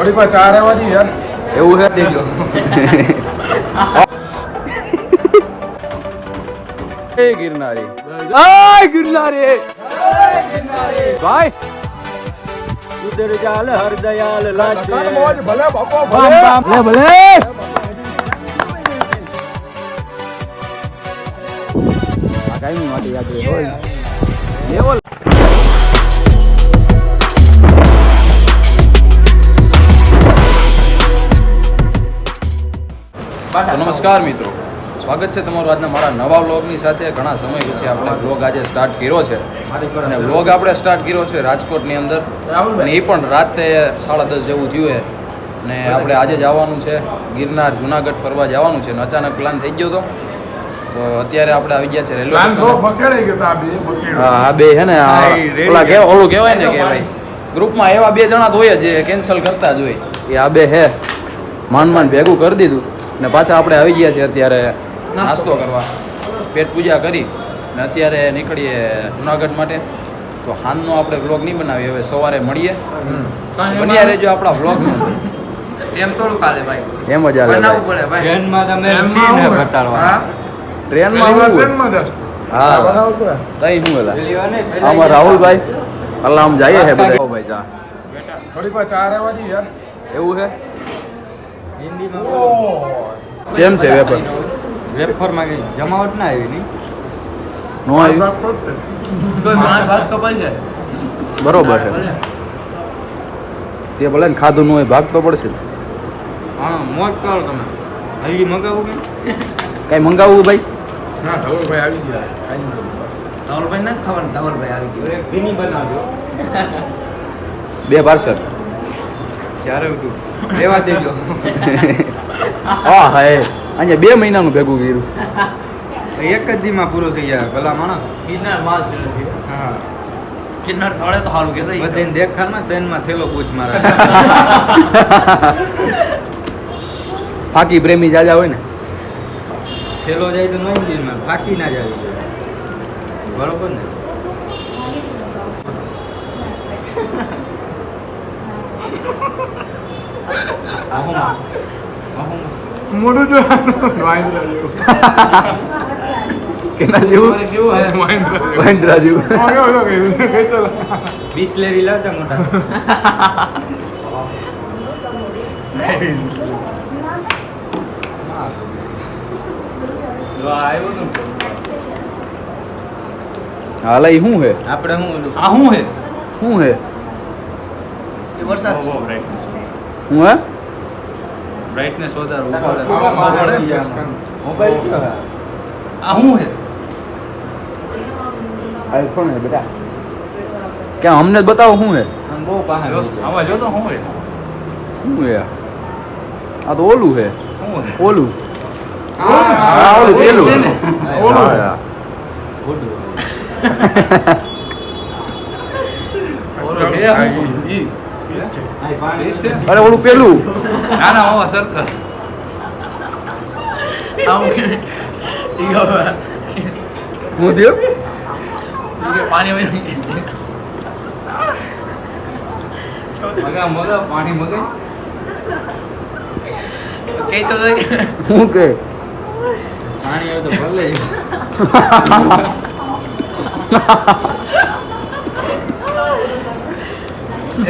થોડી વાર ચા રહેવાની યાર. એવું છે દેજો. એ ગિરનારી ગિરનારી ભાઈ ઉધર જાલ હર દયાલ લાગે ભલે બાપો ભલે ભલે આ કાઈ માટે યાદ હોય લેવલ. નમસ્કાર મિત્રો, સ્વાગત છે તમારું આજના મારા નવા વ્લોગની સાથે. ઘણા સમય પછી આપણે વ્લોગ આજે સ્ટાર્ટ કર્યો છે અને વ્લોગ આપણે સ્ટાર્ટ કર્યો છે રાજકોટની અંદર, અને એ પણ રાતે 10:30 જેવું થયું છે. અને આપણે આજે જવાનું છે ગિરનાર જુનાગઢ ફરવા જવાનું છે, અને અચાનક પ્લાન થઈ ગયો હતો. તો અત્યારે આપણે આવી ગયા છે રેલવે સ્ટેશન. હા બે છે ને ઓલું કહેવાય ને કે ભાઈ ગ્રુપમાં એવા 2 જણા તો હોય જે કેન્સલ કરતા જ હોય. એ આ બે હે માંડ ભેગું કરી દીધું ને પાછા આપણે આવી ગયા છીએ અત્યારે નાસ્તો કરવા. પેટ પૂજા કરી ને અત્યારે નીકળીએ જુનાગઢ માટે. તો હાલનો આપણે વ્લોગ નહીં બનાવીએ, હવે સવારે મળીએ. બન્યા રહેજો આપણા વ્લોગમાં. એમ થોડું કાલે ભાઈ, એમ જ હાલે બનાવવું પડે ભાઈ. ટ્રેનમાં તમે સીને ઘટાડવા. ટ્રેનમાં હા તઈ શું હતા આમાં રાહુલભાઈ અલ્લા આમ જઈએ છે બધા ભાઈ ચા થોડી વાર ચા રહેવાની યાર. એવું છે. હિન્દીમાં કેમ છે વેપાર? વેફરમાં કઈ જમાવટ ના આવી નહીં. નો આવી કોઈ માર ભાગ કપાય છે. બરોબર છે. તે ભલે ને ખાધું ન હોય ભાગ તો પડશે. હા મોજ કરો તમે. હજી મગાવું કે કઈ મંગાવવું ભાઈ? ના ધવલભાઈ આવી ગયા. ખાઈ લીધું બસ. ધવલભાઈ નથી ખબર, ધવલભાઈ આવી ગયો. એક ભીની બનાવજો. 2 પાર્સલ. ક્યારે ઉઠું લેવા દેજો. હા હા અહીંયા 2 મહિનાનું ભેગું કર્યું. એક જ દીમાં પૂરો થઈ જાય ભલા માણસ. ગિરનાર માં જ હા ગિરનાર સળે તો સારું કે થઈ બધાને દેખાડમાં ટ્રેનમાં થેલો પૂછ મારા. ફાકી પ્રેમી જાજા હોય ને થેલો જાય તો નહીં દીમાં ફાકી ના જાય. બરોબર ને? મોઢું જો મહેન્દ્ર જેવું. કેના જેવું? કેવું હે મહેન્દ્રા જેવું. બિસ્લેરી લાવતા મોટા. હાલ ઈ શું હે? આપણે શું ઓલું આ શું હે? શું હે? એ વરસાદ છે. શું હે? બ્રાઇટનેસ વધારો મોબાઈલ કયો હે? આ શું હે? આઈફોન હે બેટા. ક્યાં અમને જ બતાવો શું હે? આમ બહુ પાસે આવા જો તો શું હે? શું હે આ? તો ઓલું હે. શું હે? ઓલું હા ઓલું પેલું છે ને? ઓલું. હા, હા. ઓલો હે શું? ઈ છે. અરે ઓલું પેલું ના ના આવા સર્કલ આવું કે ઈ હવે હું થયો ઈ કે પાણી વહી મગા પાણી મગાય કઈ તો નહીં. હું કે પાણી આવે તો ભલે.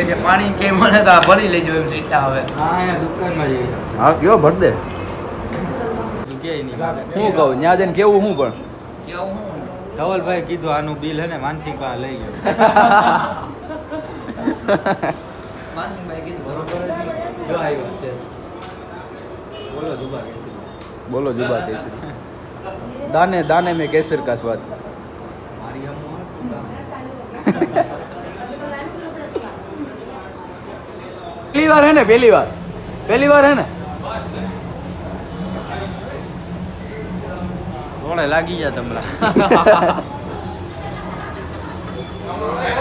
એ કે પાણી કે મને તો આ ભરી લેજો એમ સીટા હવે. હા અહીંયા દુકાનમાં જઈએ. હા કયો ભર દે. જગ્યાએ નહીં. હું કહું ન્યા જઈને કેવું હું પણ કેવું હું ધવલભાઈ કીધું આનું બિલ હે ને માનસિક પાસે લઈ ગયો. માનસિંહભાઈ કીધું બરોબર જો આવ્યો છે. બોલો દુબા કેસરી. બોલો જુબા કેસરી. દાને દાને में केसर का स्वाद. મારી હમ पहली बार है ना पहली बार है ना થોડે લાગી ગયા તમરા.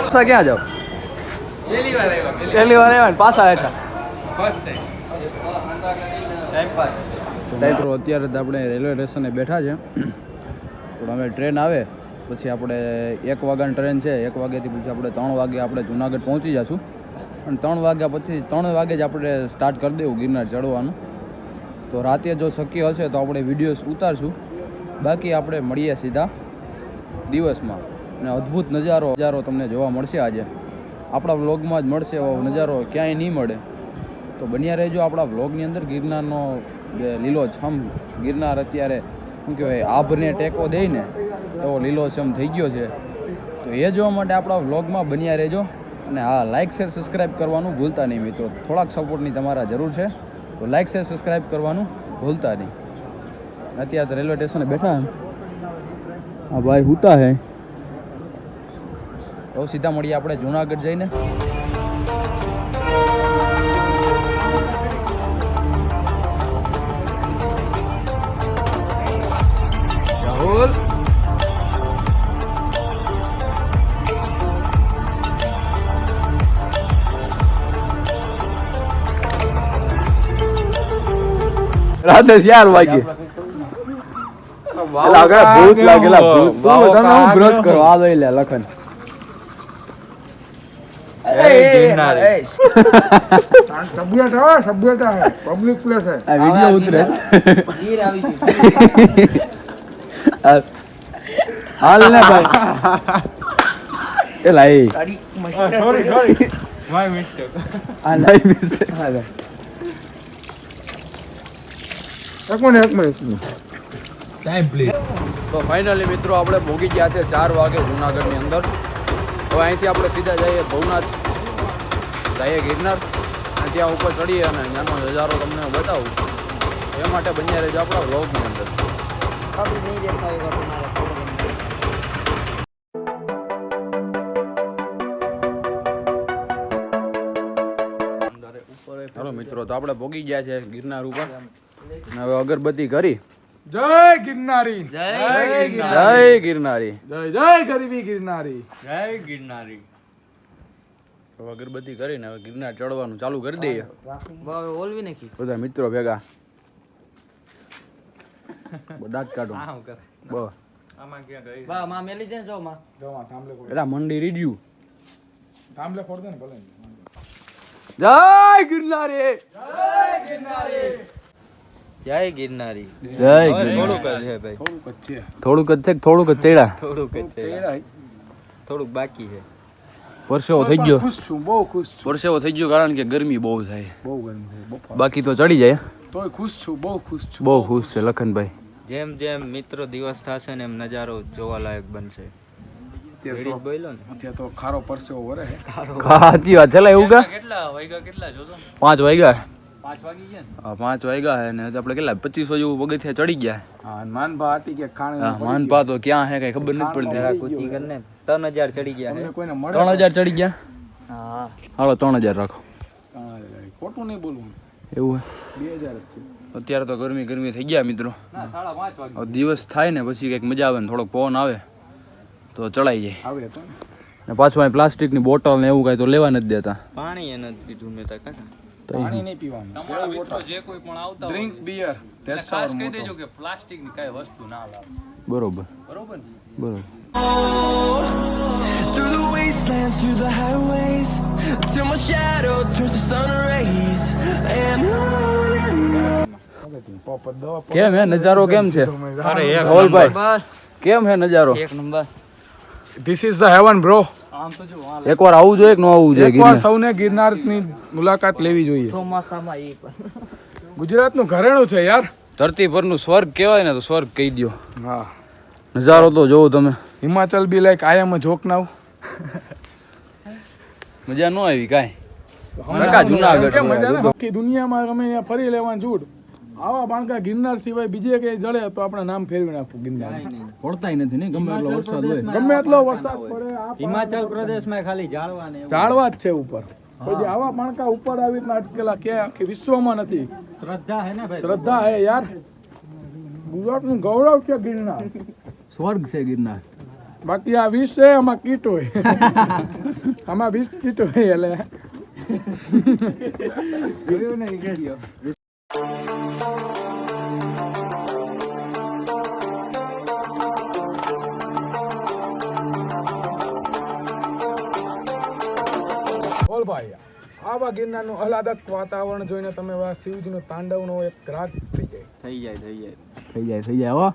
पासा क्या जाओ પહેલી વાર આવ્યા पहली बार है पासा आया था ફર્સ્ટ ટાઈમ. Time pass. મિત્રો અત્યારે તો આપણે રેલવે સ્ટેશને બેઠા છે. પણ અમે ટ્રેન આવે પછી આપણે 1 વાગ્યાની ટ્રેન છે. 1 વાગ્યાથી પછી આપણે 3 વાગે આપણે જુનાગઢ પહોંચી જઈશું. અને 3 વાગ્યા પછી 3 વાગે જ આપણે સ્ટાર્ટ કરી દેવું ગિરનાર ચડવાનું. તો રાતે જો શક્ય હશે તો આપણે વિડીયોઝ ઉતારશું, બાકી આપણે મળીએ સીધા દિવસમાં. અને અદ્ભુત નજારો તમને જોવા મળશે આજે, આપણા વ્લોગમાં જ મળશે. એવો નજારો ક્યાંય નહીં મળે, તો બન્યા રહેજો આપણા વ્લોગની અંદર. ગિરનારનો લીલોછમ ગિરનાર અત્યારે શું કહેવાય, આભને ટેકો દઈને એવો લીલોછમ થઈ ગયો છે. તો એ જોવા માટે આપણા વ્લોગમાં બન્યા રહેજો. અને હા, લાઇક શેર સબસ્ક્રાઈબ કરવાનું ભૂલતા નહીં મિત્રો. થોડાક સપોર્ટની તમારા જરૂર છે, તો લાઇક શેર સબસ્ક્રાઈબ કરવાનું ભૂલતા નહીં. અત્યારે તો રેલવે સ્ટેશને બેઠા હે, હા ભાઈ હુતા હે. તો સીધા મળીએ આપણે જુનાગઢ જઈને. રાહુલ રાતે 4 વાગે ભૂત લાગેલા ભૂત બ્રશ કરો. આ લઈ લે લખન. સભ્યતા હે, પબ્લિક પ્લેસ હે. આ વિડિયો ઉતરે હાલ ને ભાઈ. એ લાઈ માય મિસ્ટેક. આ લાઈ મિસ્ટેક. એક મિનિટ ટાઈમ પ્લીઝ. તો ફાઇનલી મિત્રો આપણે ભોગી ગયા છે 4 વાગે જુનાગઢની અંદર. હવે અહીંથી આપણે સીધા જઈએ ભવનાથ, જઈએ ગિરનાર, અને ત્યાં ઉપર ચડીએ અને ત્યાંનો નજારો તમને હું બતાવું. એ માટે બન્યા રહેજો આપણા વ્લોગની અંદર. ચાલો મિત્રો, તો આપણે ભોગી ગયા છે ગિરનાર ઉપર. અને હવે અગરબત્તી કરી. જય ગિરનારી, જય ગિરનારી, જય ગરીબી ગિરનારી, જય ગિરનારી. હવે અગરબત્તી કરીને હવે ગિરનાર ચડવાનું ચાલુ કરી દઈએ. ઓલવી નાખી બધા મિત્રો ભેગા દાંત કાઢો. બસ આમાં ક્યાં ગઈ? બા માં મેલી દે જો માં. જવા થાંભલે ફોડ, એલા મંડી રીડ્યું. થાંભલે ફોડ દે ને ભલે. જય ગિરનારી, જય ગિરનારી. જય થોડુંક જ છે ભાઈ, થોડુંક જ છે. થોડુંક જ છે કે થોડુંક જ ચડ્યા? થોડુંક જ છે, થોડુંક બાકી છે. પરસેવો થઈ ગયો, ખુશ છું, બહુ ખુશ છું. પરસેવો થઈ ગયો, કારણ કે ગરમી બહુ થાય. બહુ ગરમી છે, બહુ. બાકી તો ચડી જાય. તોય ખુશ છું, બહુ ખુશ છું. બહુ ખુશ છે લખનભાઈ. જેમ જેમ મિત્રો દિવસ થશે ને એમ નજારો જોવાલાયક બનશે. રેડી જ બોલ્યો ને. અત્યારે તો ખારો પરસેવો વરે છે. સાચી વાત છે. એવું કા કેટલા વાગ્યા કેટલા જોતો 5 વાગ્યા. 5 વાગી ગયા ને. હા 5 વાગ્યા હે ને આપણે કેટલા 2500 જેવું પગથિયા ચડી ગયા. હા, માનભા હતી કે ખાણી હા માનપા તો ક્યાં હે કઈ ખબર નથી પડતી. જરા કૂચી કરીને 3000 ચડી ગયા છે. કોઈને મળે 3000 ચડી ગયા. હા હાલો 3000 રાખો. ખોટું નહીં બોલવું. એવું હે. 2000 જ છે. અત્યારે તો ગરમી થઈ ગયા મિત્રો. ના 5:30 વાગે. હવે દિવસ થાય ને પછી કંઈક મજા આવે ને થોડોક પવન આવે તો ચડાઈ જાય. આવે તો ને પાછું અહીં પ્લાસ્ટિકની બોટલ ને એવું કાંઈ તો લેવા નથી દેતા. પાણી એ નથી પીધું મેં તા કાકા. પાણી નહીં પીવાનું. તમારા મિત્રો જે કોઈ પણ આવતા હોય ડ્રિંક બિયર એને ખાસ કહી દેજો કે પ્લાસ્ટિક ની કઈ વસ્તુ ના લાવે. બરોબર બરોબર ને? બરોબર. Through the wastelands, through the highways, till my shadow turns to sun rays, and on. પોપટ દવા કેમ હે નજારો કેમ છે અરે એક રાહુલભાઈ? કેમ હે નજારો? એક number. This is the heaven bro. આમ તો જો એકવાર આવવું જોઈએ કે ન આવવું જોઈએ એકવાર ગિરનાર? સૌને ગિરનારની મુલાકાત લેવી જોઈએ. ચોમાસામાં એ પણ ગુજરાતનું ઘરેણું છે યાર. ધરતી પરનું સ્વર્ગ કહેવાય ને તો સ્વર્ગ કહી દો. હા, નજારો તો જોવો તમે. Himachal be like I am a joke now. મજા ન આવી કાંઈ. કાકા જુનાગઢ કેમ મજા ના? આખી દુનિયામાં ગમે ત્યાં ફરી લેવાનું છૂટ. આવા બાણકા ગિરનાર સિવાય બીજે કઈ જડે તો આપણે નામ ફેરવી નાખવું ગિરનાર. પડતાય નથી ને ગમે એટલો વરસાદ હોય. ગમે એટલો વરસાદ પડે આ હિમાચલ પ્રદેશમાં ખાલી ઝાડવા ને ઝાડવા જ છે ઉપર. પછી આવા બાણકા ઉપર આવી રીતના અટકેલા ક્યાંય આખી વિશ્વમાં નથી. શ્રદ્ધા હે ને ભાઈ. શ્રદ્ધા હે યાર. ગુજરાતનું ગૌરવ છે ગિરનાર. સ્વર્ગ છે ગિરનાર. બાકી આ 20 છે, આમાં કીટ હોય. આમાં 20 કીટ હોય એટલે બોલ ભાઈ. આવા ગિરનારનું આહલાદક વાતાવરણ જોઈને તમે આ શિવજીનું તાંડવનો એક રાગ થઈ જાય. થઈ જાય હો.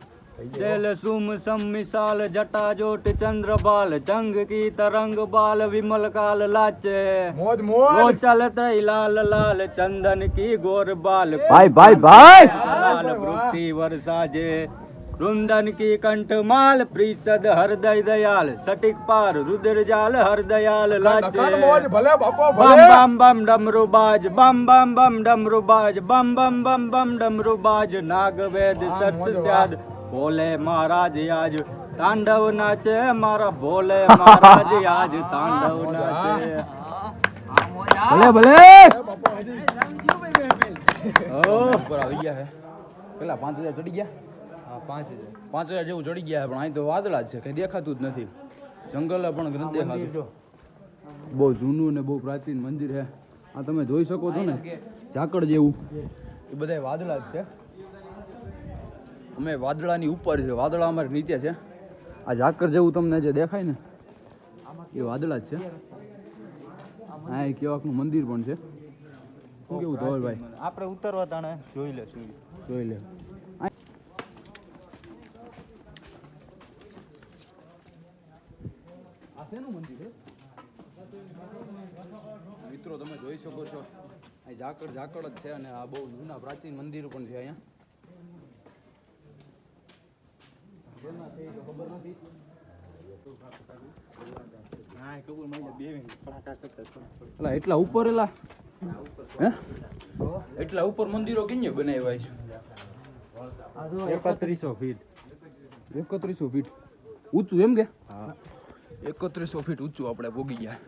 શૈલ સુમ સમ મિસાલ જટા જોટ ચંદ્ર બાલ જંગ કી તરંગ બાલ વિમલ કાલ લાચે મોજ વો મોજ. ચલ ત્રય લાલ લાલ ચંદન की गोर बाल ભાઈ लाल वृत्ति वर्षाजे रुंदन की कंठ माल प्रीसद हृदय दयाल सटिक पार रुद्र जाल हरदयाल लाचे લખન મોજ ભલે બાપો बम ભલે. बम बम डमरू बाज बम बम बम डमरू बाज बम बम बम बम डमरू बाज नाग वेद सत्स त्याद भोले महाराज आज तांडव नाचे मारा भोले महाराज आज तांडव नाचे ભલે બાપો હજી ઉપર આવી ગયા છે પેલા 5000 ચડી ગયા. 5000 જેવું ચડી ગયા છે પણ અહીં તો વાદળા જ છે કઈ દેખાતું જ નથી. જંગલ પણ નથી દેખાતું. બહુ જૂનું ને બહુ પ્રાચીન મંદિર છે. આ તમે જોઈ શકો છો ને ઝાકળ જેવું એ બધા વાદળા જ છે. અમે વાદળાની ઉપર છે, વાદળા અમારે નીચે છે. આ ઝાકળ જેવું તમને જે દેખાય ને એ વાદળા જ છે. હા એ કેવાકનું મંદિર પણ છે. શું કેવું ધવલભાઈ? આપણે ઉતરવા તાણે જોઈ લેશું જોઈ લે. મિત્રો તમે જોઈ શકો છો અહીં ઝાકળ જ છે અને આ બહુ જૂના પ્રાચીન મંદિર પણ છે અહીંયા. એલા એટલા ઉપર એલા હે એટલા ઉપર મંદિરો કેને બનાવ્યા છે? 3100 ફીટ 3100 ફીટ ઊંચું એમ કે? 3100 ફીટ ઊંચું આપણે ભોગી ગયા.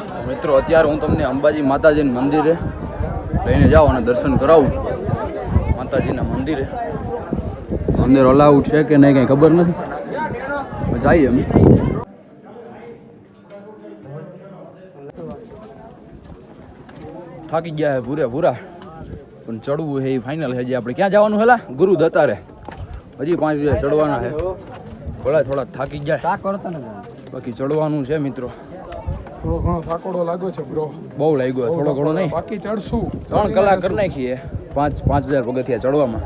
તો મિત્રો અત્યારે હું તમને અંબાજી માતાજીના મંદિરે લઈને જાઉં અને દર્શન કરાવું. માતાજીના મંદિરે અંદર અલાઉડ છે કે નહીં કંઈ ખબર નથી. જઈએ અમે. થાકી ગયા હે પૂરેપૂરા પણ ચડવું છે એ ફાઇનલ છે. હજી આપણે ક્યાં જવાનું હેલા? ગુરુ દત્તારે. હજી 5000 ચડવાના છે. થોડાક થાકી ગયા બાકી ચડવાનું છે મિત્રો. થોડો ઘણો થાકોડો લાગ્યો છે બ્રો. બહુ લાગ્યો. થોડો ઘણો નહીં, બાકી ચડશું. 3 કલાક કરી નાખીએ 5000 પગથિયા ચડવામાં.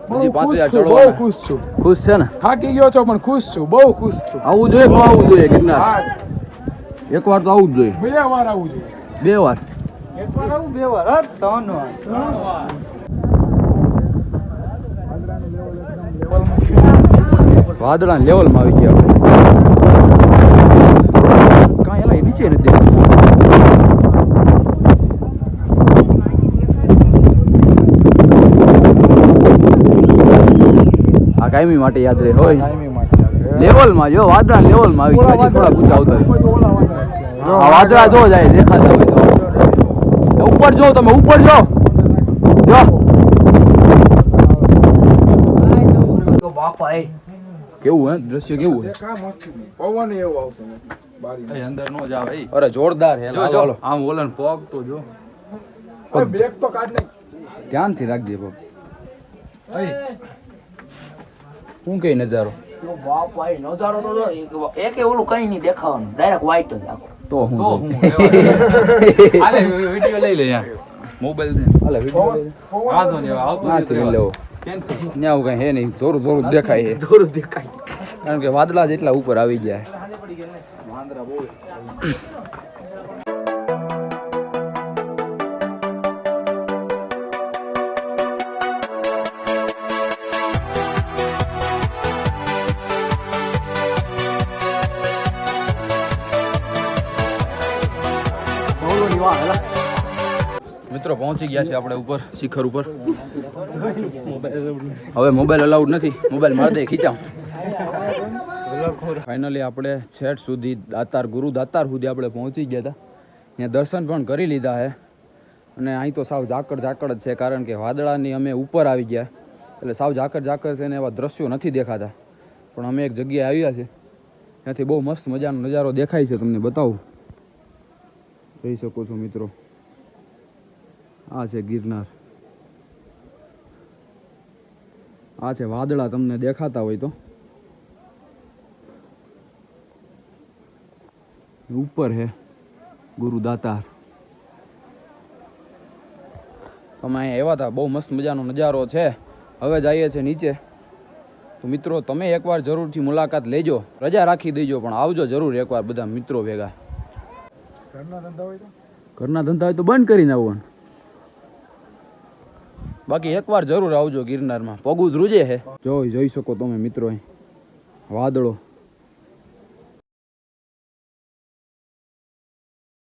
હજી બહુ 5000 ખુશ છું, બહુ ચડવાના. ખુશ છું. ખુશ છે ને? થાકી ગયો છો પણ ખુશ છું, બહુ ખુશ છું. આવું જોઈએ કે ન આવવું જોઈએ ગિરનાર? હા, એક વાર તો આવું જ જોઈએ. 2 વાર આવું જોઈએ. 2 વાર. એક વાર આવું 2 વાર 3 વાર વાદળા લેવલમાં આવી ગયા આપણે. કાંઈ એલા નીચે નથી દેખાતું. આ કાયમી માટે યાદ રહે હોય. લેવલમાં જો વાદળા લેવલમાં આવી ગયા. હજી થોડા ઊંચા ઉતરે. આ વાદળા જો જાય દેખાતા હોય તો ઉપર જો, તમે ઉપર જો. બાપા એ કેવું હે દ્રશ્ય કેવું હે? દેખા મસ્ત પવન એવો આવતો બારી અંદર નો જાવ. અરે જોરદાર હે. જો જો આમ ઓલન પગ તો જો. ઓય બ્રેક તો કાઢ નાખ. ધ્યાનથી રાખજે પગ. અહીં શું કઈ નજારો? બાપા એ નજારો તો જો એક ઓલું કઈ નહીં દેખાવાનું, ડાયરેક્ટ વ્હાઈટ જ આખો. તો હું હાલે વિડિયો લઈ લે યાર. મોબાઈલ દે. હાલે વિડિયો લઈ લે. વાંધો નહીં આવતો નથી લેવો. ને આવું કઈ હે નહીં. જોરું જોરું દેખાય છે. દૂર દેખાય. કારણ કે વાદળા જેટલા ઉપર આવી ગયા છે. મિત્રો પહોંચી ગયા છે આપણે ઉપર શિખર ઉપર. હવે મોબાઈલ અલાઉડ નથી. મોબાઈલ મારી દે ખીચામ. ફાઇનલી આપણે છેટ સુધી દાતાર ગુરુ દાતાર સુધી આપણે પહોંચી ગયા હતા. ત્યાં દર્શન પણ કરી લીધા છે અને અહીં તો સાવ ઝાકળ જ છે કારણ કે વાદળાની અમે ઉપર આવી ગયા એટલે સાવ ઝાકળ છે ને એવા દ્રશ્યો નથી દેખાતા. પણ અમે એક જગ્યાએ આવ્યા છે ત્યાંથી બહુ મસ્ત મજાનો નજારો દેખાય છે. તમને બતાવું. જોઈ શકો છો મિત્રો. આ છે ગિરનાર. આ છે વાદળા તમને દેખાતા હોય તો ઉપર હે ગુરુ દાતાર. અમે અહીંયા આવ્યા હતા, બહુ મસ્ત મજાનો નજારો છે. હવે જઈએ છીએ નીચે. તો મિત્રો તમે એકવાર જરૂરથી મુલાકાત લેજો, રજા રાખી દેજો પણ આવજો જરૂર એકવાર બધા મિત્રો ભેગા. ઘરના ધંધા હોય તો ઘરના ધંધા હોય તો બંધ કરીને આવવાનું, બાકી એકવાર જરૂર આવજો ગિરનારમાં. પગું ધ્રુજે હે, જોઈ શકો તમે મિત્રો અહીં વાદળો.